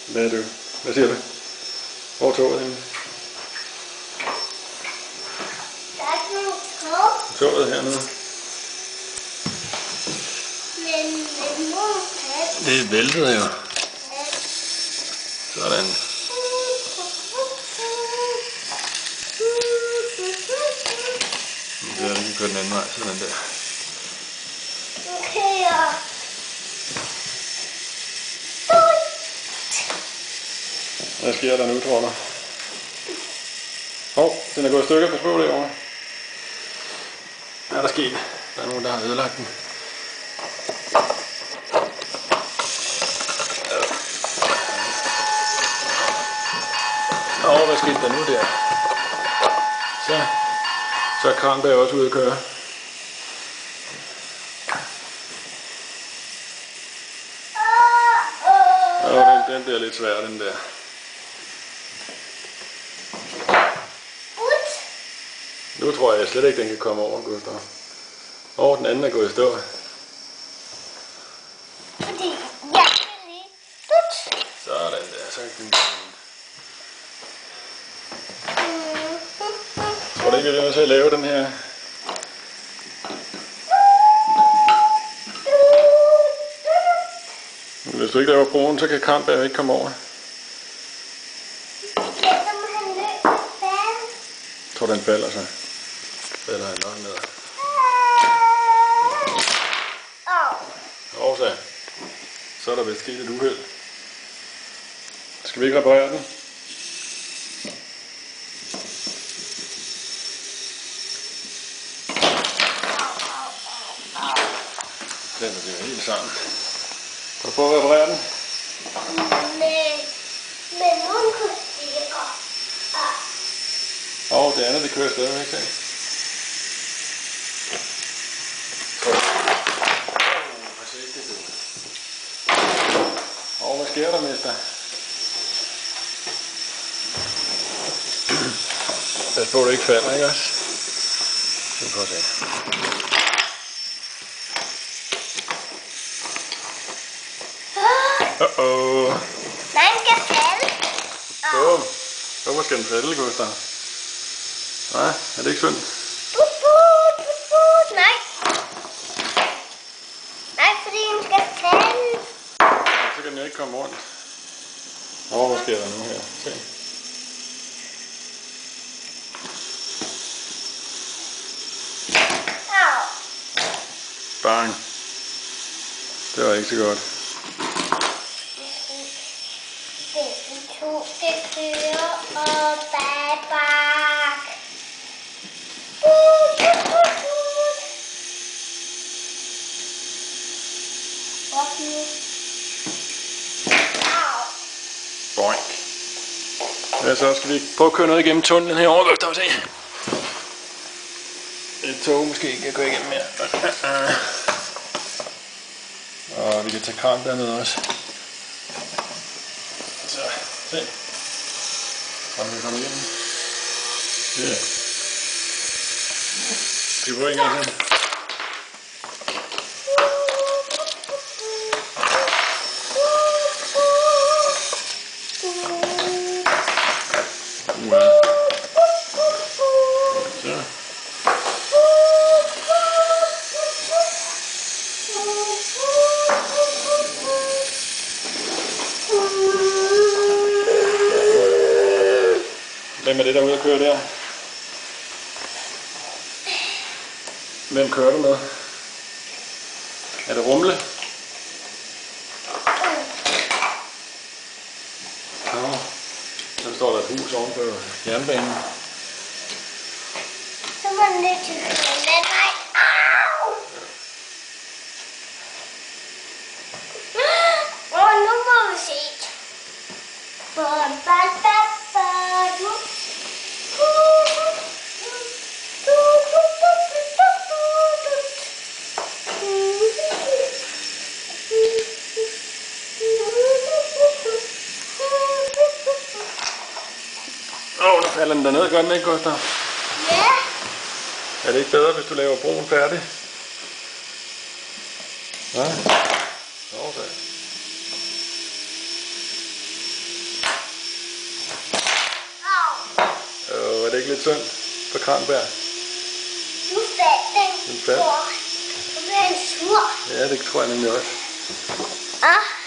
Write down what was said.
Hvad siger du? Hvor er toget henne? Der er ikke nogen tog. Toget hernede. Men mor, Det er væltet jo. Sådan. Så er det ikke kørt den anden vej, sådan der. Okay, ja. Hvad sker der nu, tror du? Den er gået i stykker. Pas på derovre. Hvad er der sket? Der er nogen, der har ødelagt den. Hvad skete der nu der? Så er Kranberg også ude at køre. Den bliver lidt svær, den der. Nu tror jeg slet ikke, den kan komme over, Gustav. Den anden er gået i stå. Fordi jeg kan lige. Sådan der, så kan den. Tror du ikke, vi er nødt til at lave den her? Hvis du ikke laver broen, så kan Kranberg ikke komme over. Jeg tror, den falder så. Falder han nok ned. Så er der vist sket et uheld. Skal vi ikke reparere den? Den er det helt sammen. Kan du prøve at reparere den? Men nogen kunne stikke. Det andet, det kører stadigvæk, ikke? Forsigtigt, du. Hvad sker der, mester? Pas på, at du ikke falder, ikke også? Vi får se. Den skal falde. Hvorfor skal den falde, Gustav? Nej, er det ikke synd? Nej. Nej, fordi den skal falde. Så kan den jo ikke komme rundt. Hvad sker der nu her? Se. Bang. Det var ikke så godt. Den to skal køre og bag. Boink. Ja, så skal vi prøve at køre noget igennem tunnelen herovre, Gustav, se. Et tog måske ikke kan gå igennem mere. Og vi kan tage kran dernede også. Så, se. Kan vi komme igennem? Ja. Skal vi prøve en gang til? Hvem er det derude at køre der? Hvem kører du med? Er det Rumle? Ja. Der står der et hus oven på jernbanen. Så må den nødt til at køre den vej. Nu må vi se. Nu falder den derned, gør den ikke, Gustav? Ja. Er det ikke bedre, hvis du laver broen færdig? Ja? Okay. synd for Kranberg. Nu faldt den. Den faldt. Nu bliver den sur. Ja, det tror jeg nemlig også. Ah.